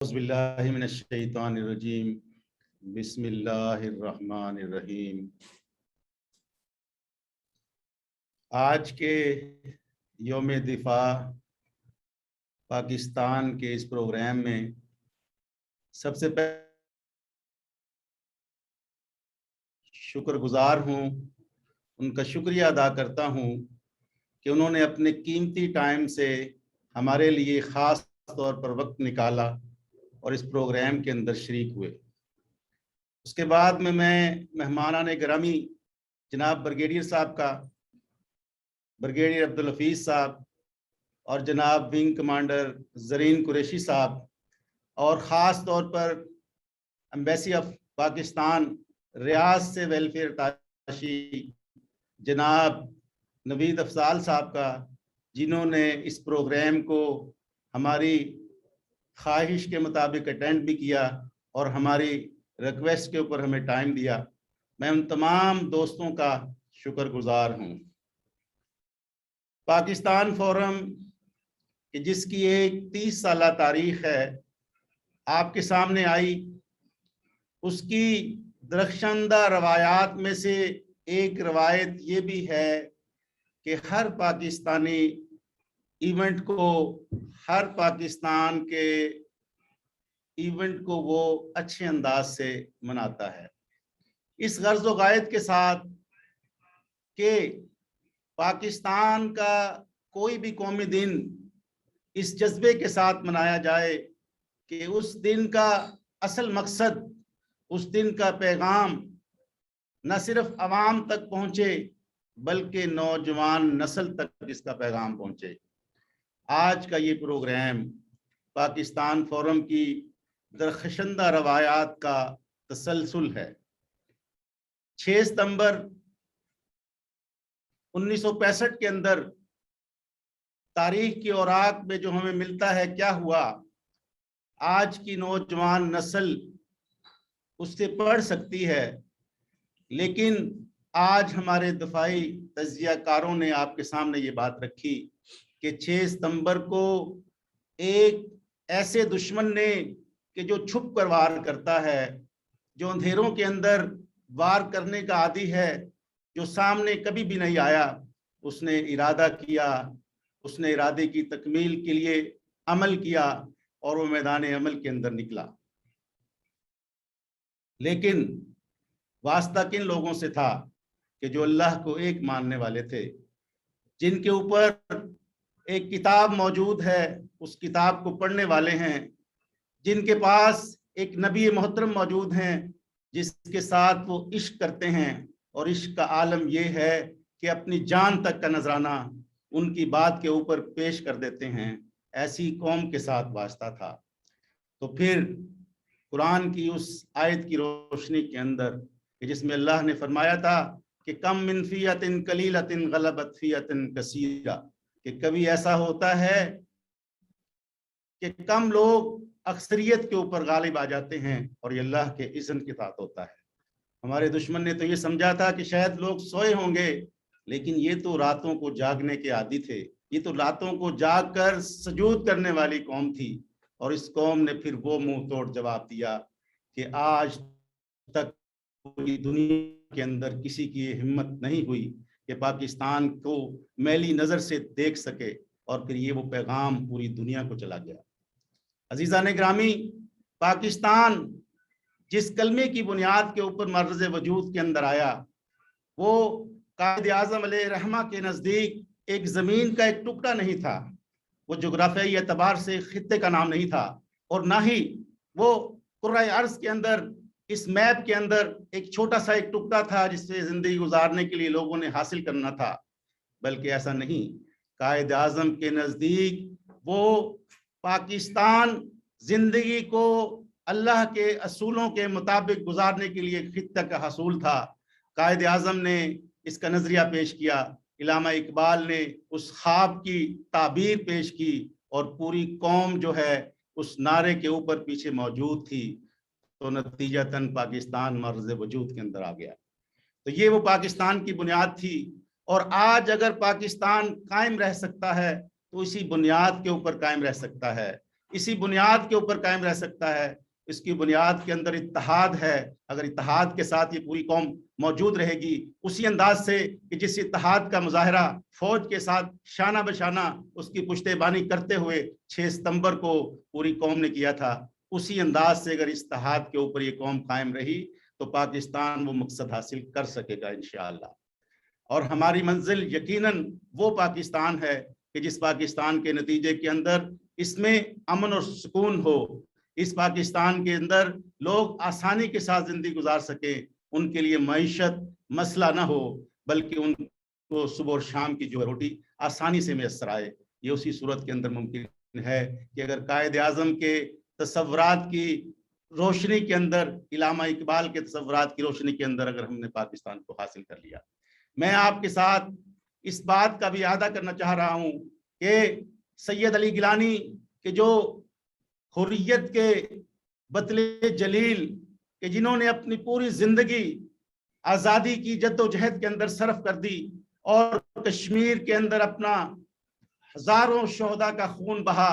बिस्मिल्लाहि मिनश शैतानिर रजीम बिस्मिल्लाहिर रहमानिर रहीम। आज के यौम दिफा पाकिस्तान के इस प्रोग्राम में सबसे पहले शुक्रगुजार हूँ, उनका शुक्रिया अदा करता हूँ कि उन्होंने अपने कीमती टाइम से हमारे लिए ख़ास तौर पर वक्त निकाला और इस प्रोग्राम के अंदर शरीक हुए। उसके बाद में मैं मेहमानान गिरामी जनाब ब्रिगेडियर साहब का, ब्रिगेडियर अब्दुल हफीज़ साहब और जनाब विंग कमांडर ज़रीन कुरैशी साहब और ख़ास तौर पर एम्बेसी ऑफ पाकिस्तान रियाद से वेलफेयर ताशी जनाब नवीद अफजाल साहब का, जिन्होंने इस प्रोग्राम को हमारी ख्वाहिश के मुताबिक अटेंड भी किया और हमारी रिक्वेस्ट के ऊपर हमें टाइम दिया। मैं उन तमाम दोस्तों का शुक्रगुजार हूँ। पाकिस्तान फोरम कि जिसकी एक 30 साला तारीख है आपके सामने आई, उसकी दरख्शांदा रवायात में से एक रवायत ये भी है कि हर पाकिस्तानी इवेंट को, हर पाकिस्तान के इवेंट को वो अच्छे अंदाज से मनाता है। इस गर्ज़ व गायत के साथ कि पाकिस्तान का कोई भी कौमी दिन इस जज्बे के साथ मनाया जाए कि उस दिन का असल मकसद, उस दिन का पैगाम न सिर्फ आवाम तक पहुँचे बल्कि नौजवान नस्ल तक इसका पैगाम पहुँचे। आज का ये प्रोग्राम पाकिस्तान फोरम की दरख्शांदा रवायात का तसलसल है। 6 सितंबर 1965 के अंदर तारीख की औराक में जो हमें मिलता है, क्या हुआ, आज की नौजवान नस्ल उससे पढ़ सकती है, लेकिन आज हमारे दफाई तज्जियाकारों ने आपके सामने ये बात रखी कि 6 सितंबर को एक ऐसे दुश्मन ने कि जो छुप कर वार करता है, जो अंधेरों के अंदर वार करने का आदी है, जो सामने कभी भी नहीं आया, उसने इरादा किया, उसने इरादे की तकमील के लिए अमल किया और वो मैदान अमल के अंदर निकला। लेकिन वास्ता किन लोगों से था कि जो अल्लाह को एक मानने वाले थे, जिनके ऊपर एक किताब मौजूद है, उस किताब को पढ़ने वाले हैं, जिनके पास एक नबी मोहतरम मौजूद हैं जिसके साथ वो इश्क करते हैं और इश्क का आलम ये है कि अपनी जान तक का नजराना उनकी बात के ऊपर पेश कर देते हैं। ऐसी कौम के साथ वास्ता था। तो फिर कुरान की उस आयत की रोशनी के अंदर जिसमें अल्लाह ने फरमाया था कि कम मिन फियतिन कलीलतिन गलबत फियतिन कसीरा, कि कभी ऐसा होता है कि कम लोग अक्सरियत के ऊपर गालिब आ जाते हैं और ये अल्लाह के इज़्न के साथ होता है। हमारे दुश्मन ने तो ये समझा था कि शायद लोग सोए होंगे, लेकिन ये तो रातों को जागने के आदी थे, ये तो रातों को जाग कर सजूद करने वाली कौम थी। और इस कौम ने फिर वो मुंह तोड़ जवाब दिया कि आज तक पूरी दुनिया के अंदर किसी की हिम्मत नहीं हुई कि पाकिस्तान को मैली नज़र से देख सके, और फिर ये वो पैगाम पूरी दुनिया को चला गया। अजीज़ान ग्रामी, पाकिस्तान जिस कलमे की बुनियाद के ऊपर मर्ज़ वजूद के अंदर आया, वो कायद आज़म अलैहिर्रहमा के नज़दीक एक ज़मीन का एक टुकड़ा नहीं था, वो जोग्राफियाई एतबार से खित्ते का नाम नहीं था, और ना ही वो कुर्राए अर्ज़ के अंदर, इस मैप के अंदर एक छोटा सा एक टुकड़ा था जिससे ज़िंदगी गुजारने के लिए लोगों ने हासिल करना था। बल्कि ऐसा नहीं, कायद आज़म के नज़दीक वो पाकिस्तान जिंदगी को अल्लाह के असूलों के मुताबिक गुजारने के लिए खित्ता का हसूल था। कायद आज़म ने इसका नजरिया पेश किया, इलामा इकबाल ने उस ख्वाब की ताबीर पेश की, और पूरी कौम जो है उस नारे के ऊपर पीछे मौजूद थी। तो नतीजतन पाकिस्तान मर्ज़ वजूद के अंदर आ गया। तो ये वो पाकिस्तान की बुनियाद थी, और आज अगर पाकिस्तान कायम रह सकता है तो इसी बुनियाद के ऊपर कायम रह सकता है। اسی بنیاد کے اوپر قائم رہ سکتا ہے، اس کی بنیاد کے اندر اتحاد ہے۔ اگر اتحاد کے ساتھ یہ پوری قوم موجود رہے گی، اسی انداز سے کہ جس اتحاد کا مظاہرہ فوج کے ساتھ شانہ بشانہ اس کی پشتیبانی کرتے ہوئے 6 ستمبر کو پوری قوم نے کیا تھا، اسی انداز سے اگر اتحاد کے اوپر یہ قوم قائم رہی تو پاکستان وہ مقصد حاصل کر سکے گا انشاءاللہ۔ اور ہماری منزل یقیناً وہ پاکستان ہے کہ جس پاکستان کے نتیجے کے اندر اس میں امن اور سکون ہو، اس پاکستان کے اندر لوگ آسانی کے ساتھ زندگی گزار سکیں، ان کے لیے معیشت مسئلہ نہ ہو، بلکہ ان کو صبح اور شام کی جو روٹی آسانی سے میسر آئے۔ یہ اسی صورت کے اندر ممکن ہے کہ اگر قائد اعظم کے تصورات کی روشنی کے اندر، علامہ اقبال کے تصورات کی روشنی کے اندر اگر ہم نے پاکستان کو حاصل کر لیا۔ میں آپ کے ساتھ اس بات کا بھی اعادہ کرنا چاہ رہا ہوں کہ سید علی گیلانی کے جو حریت کے بطلے جلیل کہ جنہوں نے اپنی پوری زندگی آزادی کی جد و جہد کے اندر صرف کر دی اور کشمیر کے اندر اپنا ہزاروں شہداء کا خون بہا،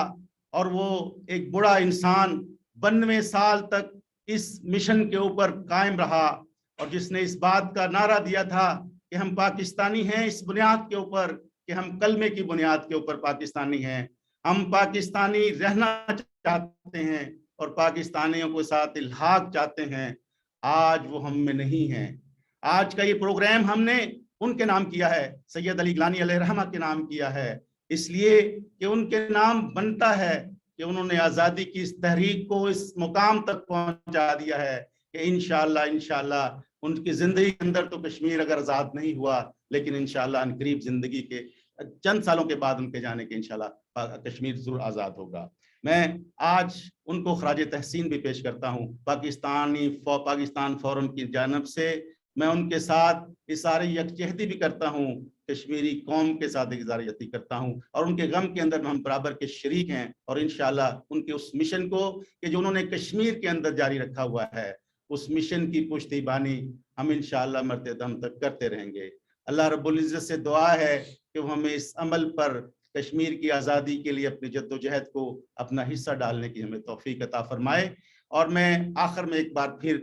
اور وہ ایک بڑا انسان 92 سال تک اس مشن کے اوپر قائم رہا، اور جس نے اس بات کا نعرہ دیا تھا کہ ہم پاکستانی ہیں اس بنیاد کے اوپر کہ ہم کلمے کی بنیاد کے اوپر پاکستانی ہیں، ہم پاکستانی رہنا چاہتے ہیں اور پاکستانیوں کے ساتھ الحاق چاہتے ہیں۔ آج وہ ہم میں نہیں ہیں۔ آج کا یہ پروگرام ہم نے ان کے نام کیا ہے، سید علی گیلانی علیہ رحمہ کے نام کیا ہے، اس لیے کہ ان کے نام بنتا ہے کہ انہوں نے آزادی کی اس تحریک کو اس مقام تک پہنچا دیا ہے کہ انشاءاللہ ان کی زندگی کے اندر تو کشمیر اگر آزاد نہیں ہوا، لیکن انشاءاللہ ان قریب زندگی کے چند سالوں کے بعد ان کے جانے کے انشاءاللہ کشمیر ضرور آزاد ہوگا۔ میں آج ان کو خراج تحسین بھی پیش کرتا ہوں پاکستان فورم کی جانب سے۔ میں ان کے ساتھ اظہار یکجہتی بھی کرتا ہوں، کشمیری قوم کے ساتھ اظہار یکجہتی کرتا ہوں، اور ان کے غم کے اندر ہم برابر کے شریک ہیں، اور انشاءاللہ ان کے اس مشن کو کہ جو انہوں نے کشمیر کے اندر جاری رکھا ہوا ہے، اس مشن کی پشتیبانی ہم انشاءاللہ مرتے دم تک کرتے رہیں گے۔ اللہ رب العزت سے دعا ہے کہ وہ ہمیں اس عمل پر کشمیر کی آزادی کے لیے اپنی جد و جہد کو اپنا حصہ ڈالنے کی ہمیں توفیق عطا فرمائے۔ اور میں آخر میں ایک بار پھر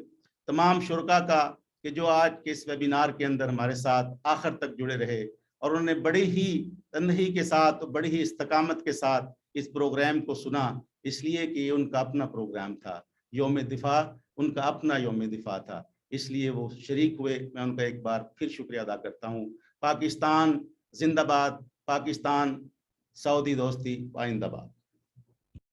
تمام شرکاء کا کہ جو آج کے اس ویبینار کے اندر ہمارے ساتھ آخر تک جڑے رہے اور انہوں نے بڑی ہی تنہی کے ساتھ، بڑی ہی استقامت کے ساتھ اس پروگرام کو سنا، اس لیے کہ یہ ان کا اپنا پروگرام تھا، یوم دفاع ان کا اپنا یوم دفاع تھا، اس لیے وہ شریک ہوئے۔ میں ان کا ایک بار پھر شکریہ ادا کرتا ہوں۔ پاکستان زندہ باد، پاکستان سعودی دوستی آئندہ باد۔